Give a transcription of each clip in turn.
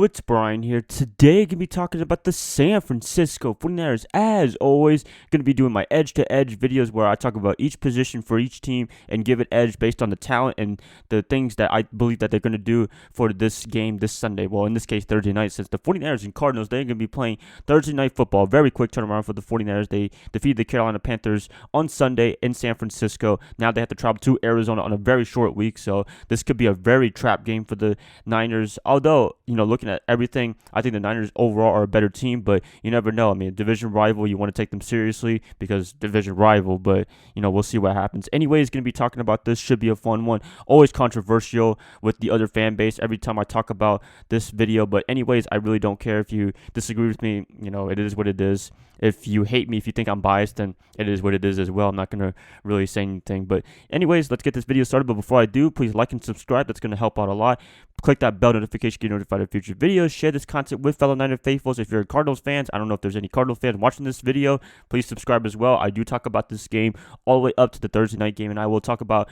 it's Brian here. Today, I'm going to be talking about the San Francisco 49ers. As always, going to be doing my edge-to-edge videos where I talk about each position for each team and give it edge based on the talent and the things that I believe that they're going to do for this game this Sunday. Well, in this case, Thursday night, since the 49ers and Cardinals, they're going to be playing Thursday night football. Very quick turnaround for the 49ers. They defeated the Carolina Panthers on Sunday in San Francisco. Now they have to travel to Arizona on a very short week, so this could be a very trap game for the Niners. Although, looking at everything, I think the Niners overall are a better team, but you never know. I mean, division rival, you want to take them seriously because division rival, but, we'll see what happens. Anyways, going to be talking about this. Should be a fun one. Always controversial with the other fan base every time I talk about this video, but anyways, I really don't care if you disagree with me. It is what it is. If you hate me, if you think I'm biased, then it is what it is as well. I'm not going to really say anything. But anyways, let's get this video started. But before I do, please like and subscribe. That's going to help out a lot. Click that bell notification to get notified of future videos. Share this content with fellow Niner faithfuls. If you're Cardinals fans, I don't know if there's any Cardinals fans watching this video, please subscribe as well. I do talk about this game all the way up to the Thursday night game, and I will talk about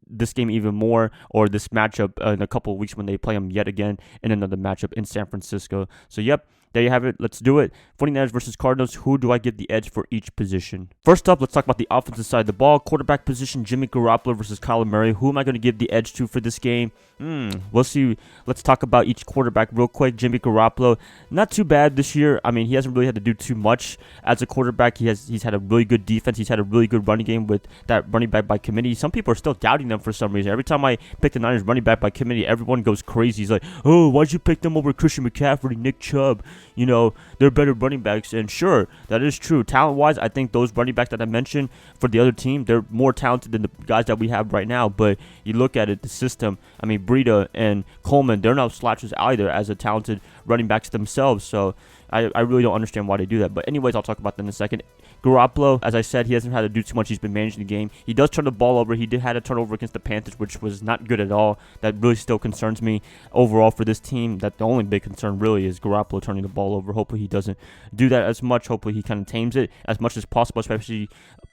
this game even more, or this matchup in a couple of weeks when they play them yet again in another matchup in San Francisco. So, yep. There you have it. Let's do it. 49ers versus Cardinals. Who do I give the edge for each position? First up, let's talk about the offensive side of the ball. Quarterback position, Jimmy Garoppolo versus Kyler Murray. Who am I going to give the edge to for this game? We'll see. Let's talk about each quarterback real quick. Jimmy Garoppolo, not too bad this year. I mean, he hasn't really had to do too much as a quarterback. He's had a really good defense. He's had a really good running game with that running back by committee. Some people are still doubting them for some reason. Every time I pick the Niners running back by committee, everyone goes crazy. He's like, oh, why'd you pick them over Christian McCaffrey, Nick Chubb? They're better running backs. And sure, that is true. Talent-wise, I think those running backs that I mentioned for the other team, they're more talented than the guys that we have right now. But you look at it, the system, I mean, Breida and Coleman, they're not slouches either as a talented running backs themselves. So I really don't understand why they do that. But anyways, I'll talk about that in a second. Garoppolo, as I said, he hasn't had to do too much. He's been managing the game. He does turn the ball over. He did have a turnover against the Panthers, which was not good at all. That really still concerns me overall for this team. That the only big concern really is Garoppolo turning the ball over. Hopefully he doesn't do that as much. Hopefully he kind of tames it as much as possible, especially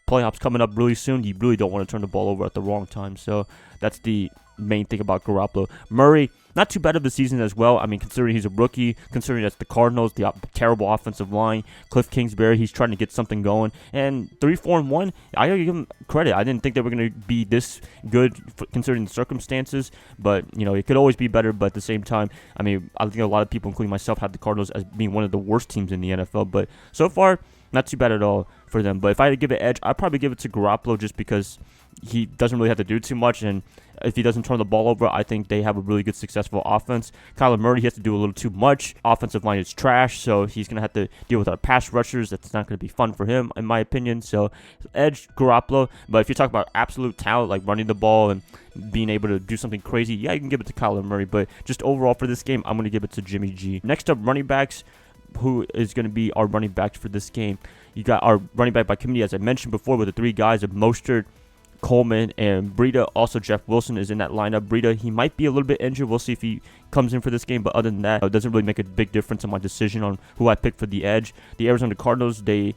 playoffs coming up really soon. You really don't want to turn the ball over at the wrong time. So that's the main thing about Garoppolo. Murray, not too bad of the season as well. I mean, considering he's a rookie, considering that's the Cardinals, the terrible offensive line, Cliff Kingsbury, he's trying to get something going. And 3-4-1, I gotta give him credit. I didn't think they were going to be this good considering the circumstances, but, it could always be better. But at the same time, I mean, I think a lot of people, including myself, had the Cardinals as being one of the worst teams in the NFL. But so far, not too bad at all for them. But if I had to give it edge, I'd probably give it to Garoppolo just because he doesn't really have to do too much, and if he doesn't turn the ball over, I think they have a really good, successful offense. Kyler Murray, he has to do a little too much. Offensive line is trash, so he's going to have to deal with our pass rushers. That's not going to be fun for him, in my opinion. So, edge, Garoppolo. But if you talk about absolute talent, like running the ball and being able to do something crazy, yeah, you can give it to Kyler Murray. But just overall for this game, I'm going to give it to Jimmy G. Next up, running backs. Who is going to be our running backs for this game? You got our running back by committee, as I mentioned before, with the three guys of Mostert, Coleman, and Breida. Also, Jeff Wilson is in that lineup. Breida, he might be a little bit injured. We'll see if he comes in for this game. But other than that, it doesn't really make a big difference in my decision on who I pick for the edge. The Arizona Cardinals, they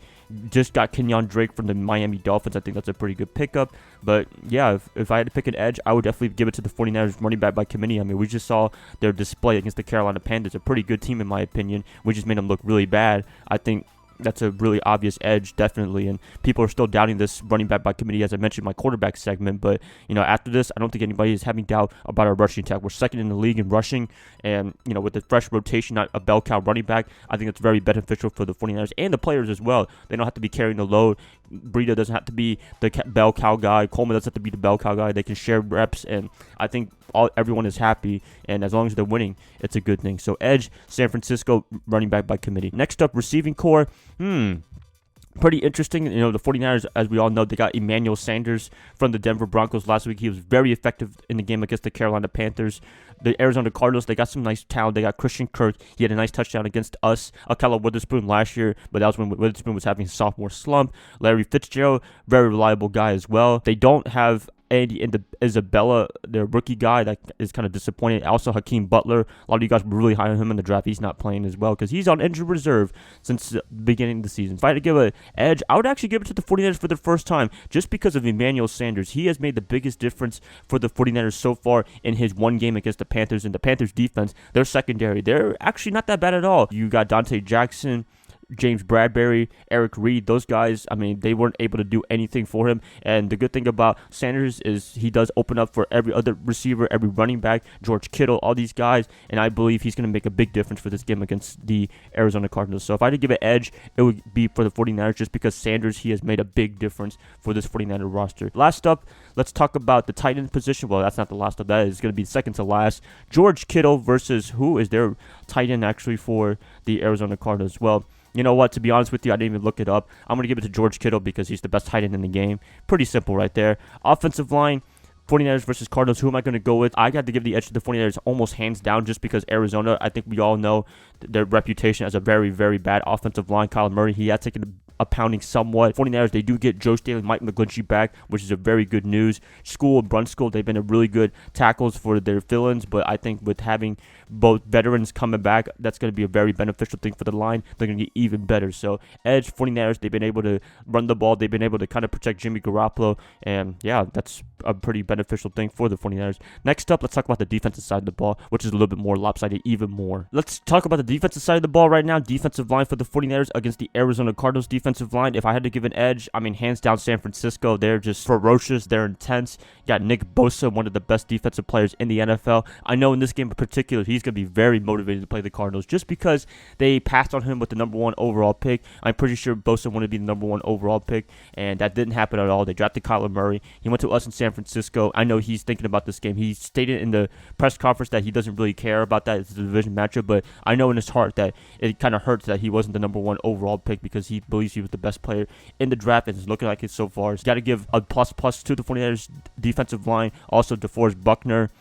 just got Kenyon Drake from the Miami Dolphins. I think that's a pretty good pickup. But yeah, if I had to pick an edge, I would definitely give it to the 49ers running back by committee. I mean, we just saw their display against the Carolina Panthers. A pretty good team in my opinion. We just made them look really bad. I think that's a really obvious edge, definitely. And people are still doubting this running back by committee, as I mentioned in my quarterback segment. But, after this, I don't think anybody is having doubt about our rushing attack. We're second in the league in rushing. And, with the fresh rotation, not a bell cow running back, I think it's very beneficial for the 49ers and the players as well. They don't have to be carrying the load. Breida doesn't have to be the bell cow guy. Coleman doesn't have to be the bell cow guy. They can share reps. And I think everyone is happy. And as long as they're winning, it's a good thing. So, edge, San Francisco running back by committee. Next up, receiving core. Pretty interesting. The 49ers, as we all know, they got Emmanuel Sanders from the Denver Broncos last week. He was very effective in the game against the Carolina Panthers. The Arizona Cardinals, they got some nice talent. They got Christian Kirk. He had a nice touchdown against us. Akella Witherspoon last year, but that was when Witherspoon was having a sophomore slump. Larry Fitzgerald, very reliable guy as well. They don't have Andy Isabella, their rookie guy, that is kind of disappointing. Also, Hakeem Butler. A lot of you guys were really high on him in the draft. He's not playing as well because he's on injured reserve since the beginning of the season. If I had to give an edge, I would actually give it to the 49ers for the first time just because of Emmanuel Sanders. He has made the biggest difference for the 49ers so far in his one game against the Panthers. And the Panthers defense, their secondary, they're actually not that bad at all. You got Dante Jackson, James Bradbury, Eric Reed, those guys, I mean, they weren't able to do anything for him. And the good thing about Sanders is he does open up for every other receiver, every running back, George Kittle, all these guys. And I believe he's going to make a big difference for this game against the Arizona Cardinals. So if I had to give an edge, it would be for the 49ers just because Sanders, he has made a big difference for this 49er roster. Last up, let's talk about the tight end position. Well, that's not the last up. That is going to be second to last. George Kittle versus who is their tight end actually for the Arizona Cardinals? Well, you know what? To be honest with you, I didn't even look it up. I'm going to give it to George Kittle because he's the best tight end in the game. Pretty simple right there. Offensive line, 49ers versus Cardinals. Who am I going to go with? I got to give the edge to the 49ers almost hands down just because Arizona, I think we all know their reputation as a very, very bad offensive line. Kyler Murray, he has taken a pounding somewhat. 49ers, they do get Joe Staley, Mike McGlinchey back, which is a very good news. School and Brunskill, they've been a really good tackles for their fill-ins, but I think with having both veterans coming back, that's going to be a very beneficial thing for the line. They're going to get even better. So, edge, 49ers, they've been able to run the ball. They've been able to kind of protect Jimmy Garoppolo, and yeah, that's a pretty beneficial thing for the 49ers. Next up, let's talk about the defensive side of the ball, which is a little bit more lopsided, even more. Let's talk about the defensive side of the ball right now. Defensive line for the 49ers against the Arizona Cardinals defensive line. If I had to give an edge, I mean, hands down San Francisco. They're just ferocious. They're intense. You got Nick Bosa, one of the best defensive players in the NFL. I know in this game in particular, he's going to be very motivated to play the Cardinals just because they passed on him with the number 1 overall pick. I'm pretty sure Bosa wanted to be the number 1 overall pick, and that didn't happen at all. They drafted Kyler Murray. He went to us in San Francisco. I know he's thinking about this game. He stated in the press conference that he doesn't really care about that. It's a division matchup, but I know in his heart that it kind of hurts that he wasn't the number 1 overall pick because he believes he was the best player in the draft, and it's looking like it so far. He's got to give a plus to the 49ers defensive line. Also, DeForest Buckner,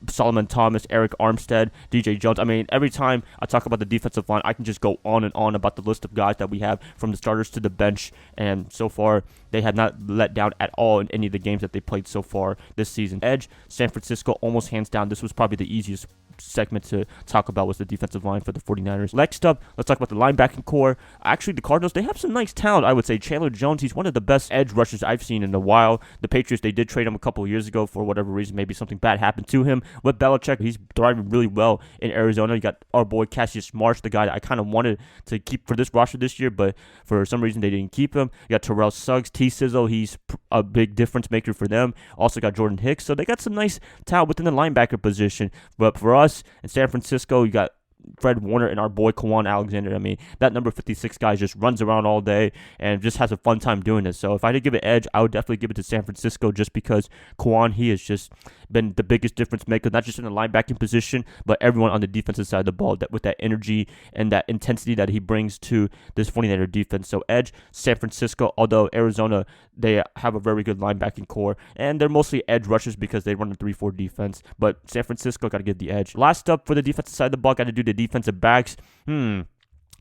Solomon Thomas, Eric Armstead, DJ Jones. I mean, every time I talk about the defensive line, I can just go on and on about the list of guys that we have from the starters to the bench, and so far, they have not let down at all in any of the games that they played so far this season. Edge, San Francisco, almost hands down. This was probably the easiest segment to talk about was the defensive line for the 49ers. Next up, let's talk about the linebacking core. Actually, the Cardinals, they have some nice talent, I would say. Chandler Jones, he's one of the best edge rushers I've seen in a while. The Patriots, they did trade him a couple of years ago for whatever reason. Maybe something bad happened to him. With Belichick, he's thriving really well in Arizona. You got our boy Cassius Marsh, the guy that I kind of wanted to keep for this roster this year, but for some reason they didn't keep him. You got Terrell Suggs, T-Sizzle, he's a big difference maker for them. Also got Jordan Hicks, so they got some nice talent within the linebacker position. But for us in San Francisco, you got Fred Warner and our boy Kwan Alexander. I mean, that number 56 guy just runs around all day and just has a fun time doing it. So if I had to give an edge, I would definitely give it to San Francisco just because Kwan, he has just been the biggest difference maker, not just in the linebacking position, but everyone on the defensive side of the ball, that with that energy and that intensity that he brings to this 49er defense. So edge, San Francisco, although Arizona, they have a very good linebacking core, and they're mostly edge rushers because they run a 3-4 defense, but San Francisco got to give the edge. Last up for the defensive side of the ball, got to do the defensive backs.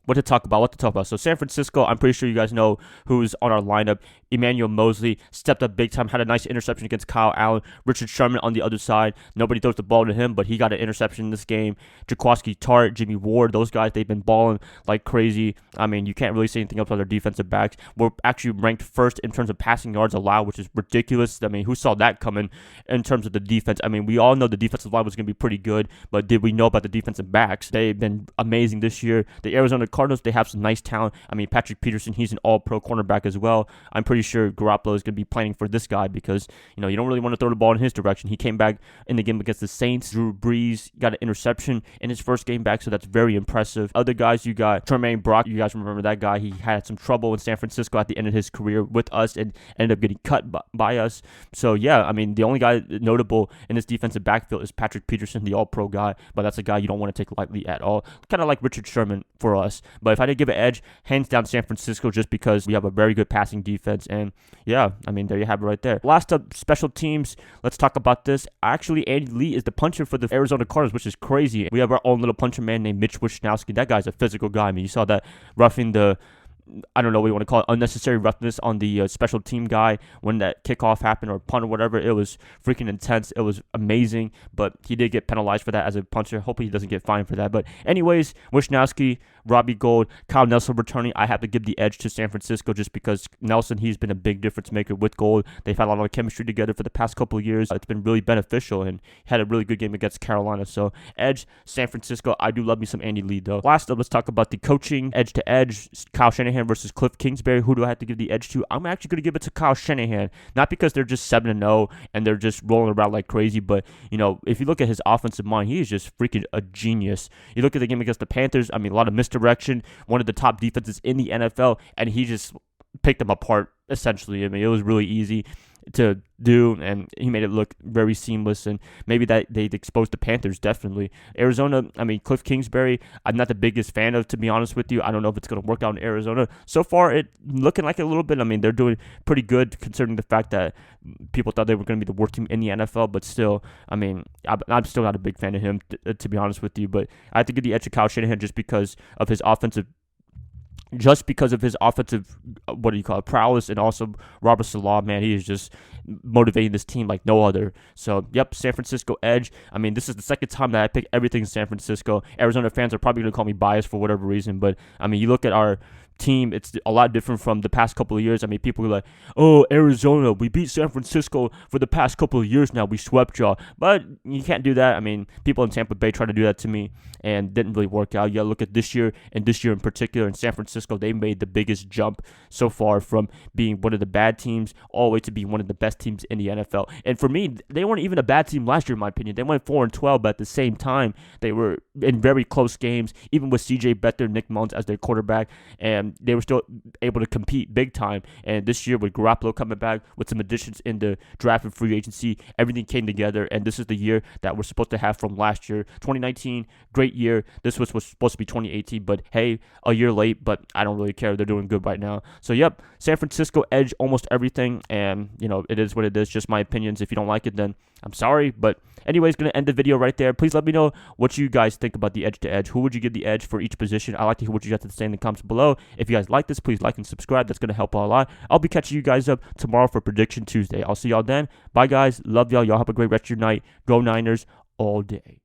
What to talk about. So San Francisco, I'm pretty sure you guys know who's on our lineup. Emmanuel Mosley stepped up big time, had a nice interception against Kyle Allen. Richard Sherman on the other side. Nobody throws the ball to him, but he got an interception in this game. Jaquaski Tart, Jimmy Ward, those guys, they've been balling like crazy. I mean, you can't really say anything else about their defensive backs. We're actually ranked first in terms of passing yards allowed, which is ridiculous. I mean, who saw that coming in terms of the defense? I mean, we all know the defensive line was going to be pretty good, but did we know about the defensive backs? They've been amazing this year. The Arizona Cardinals, they have some nice talent. I mean, Patrick Peterson, he's an all-pro cornerback as well. I'm pretty sure Garoppolo is going to be planning for this guy because, you know, you don't really want to throw the ball in his direction. He came back in the game against the Saints. Drew Brees got an interception in his first game back, so that's very impressive. Other guys, you got Tremaine Brock. You guys remember that guy. He had some trouble in San Francisco at the end of his career with us and ended up getting cut by us. So, yeah, I mean, the only guy notable in this defensive backfield is Patrick Peterson, the all-pro guy, but that's a guy you don't want to take lightly at all. Kind of like Richard Sherman for us. But if I did give an edge, hands down San Francisco, just because we have a very good passing defense. And yeah, I mean, there you have it right there. Last up, special teams. Let's talk about this. Actually, Andy Lee is the puncher for the Arizona Cardinals, which is crazy. We have our own little puncher man named Mitch Wishnowsky. That guy's a physical guy. I mean, you saw that roughing the I don't know what you want to call it, unnecessary roughness on the special team guy when that kickoff happened or punt or whatever. It was freaking intense. It was amazing, but he did get penalized for that as a puncher. Hopefully he doesn't get fined for that. But anyways, Wisniewski, Robbie Gould, Kyle Nelson returning. I have to give the edge to San Francisco just because Nelson, he's been a big difference maker with Gould. They've had a lot of chemistry together for the past couple of years. It's been really beneficial, and had a really good game against Carolina. So edge, San Francisco. I do love me some Andy Lee, though. Last up, let's talk about the coaching. Edge to edge, Kyle Shanahan versus Cliff Kingsbury. Who do I have to give the edge to? I'm actually going to give it to Kyle Shanahan. Not because they're just 7-0 and they're just rolling around like crazy, but, you know, if you look at his offensive mind, he is just freaking a genius. You look at the game against the Panthers, I mean, a lot of misdirection, one of the top defenses in the NFL, and he just picked them apart, essentially. I mean, it was really easy to do, and he made it look very seamless, and maybe that they exposed the Panthers, definitely. Arizona, I mean, Cliff Kingsbury, I'm not the biggest fan of, to be honest with you. I don't know if it's going to work out in Arizona. So far, it looking like it a little bit. I mean, they're doing pretty good considering the fact that people thought they were going to be the worst team in the NFL, but still, I mean, I'm still not a big fan of him, to be honest with you, but I have to give the edge to Kyle Shanahan just because of his offensive prowess, and also Robert Saleh, man, he is just motivating this team like no other. So, yep, San Francisco edge. I mean, this is the second time that I pick everything in San Francisco. Arizona fans are probably going to call me biased for whatever reason, but, I mean, you look at our team, it's a lot different from the past couple of years. I mean, people are like, oh, Arizona, we beat San Francisco for the past couple of years now. We swept y'all. But you can't do that. I mean, people in Tampa Bay tried to do that to me and didn't really work out. You gotta look at this year, and this year in particular in San Francisco, they made the biggest jump so far from being one of the bad teams all the way to being one of the best teams in the NFL. And for me, they weren't even a bad team last year, in my opinion. They went 4-12, but at the same time, they were in very close games, even with CJ Beathard, Nick Mullins as their quarterback, and they were still able to compete big time. And this year with Garoppolo coming back, with some additions in the draft and free agency, everything came together, and this is the year that we're supposed to have from last year. 2019, great year. This was supposed to be 2018, but hey, a year late, but I don't really care. They're doing good right now. So, yep, San Francisco edge almost everything, and, you know, it is what it is. Just my opinions. If you don't like it, then I'm sorry, but anyways, going to end the video right there. Please let me know what you guys think about the edge to edge. Who would you give the edge for each position? I like to hear what you guys have to say in the comments below. If you guys like this, please like and subscribe. That's going to help out a lot. I'll be catching you guys up tomorrow for Prediction Tuesday. I'll see y'all then. Bye, guys. Love y'all. Y'all have a great rest of your night. Go Niners all day.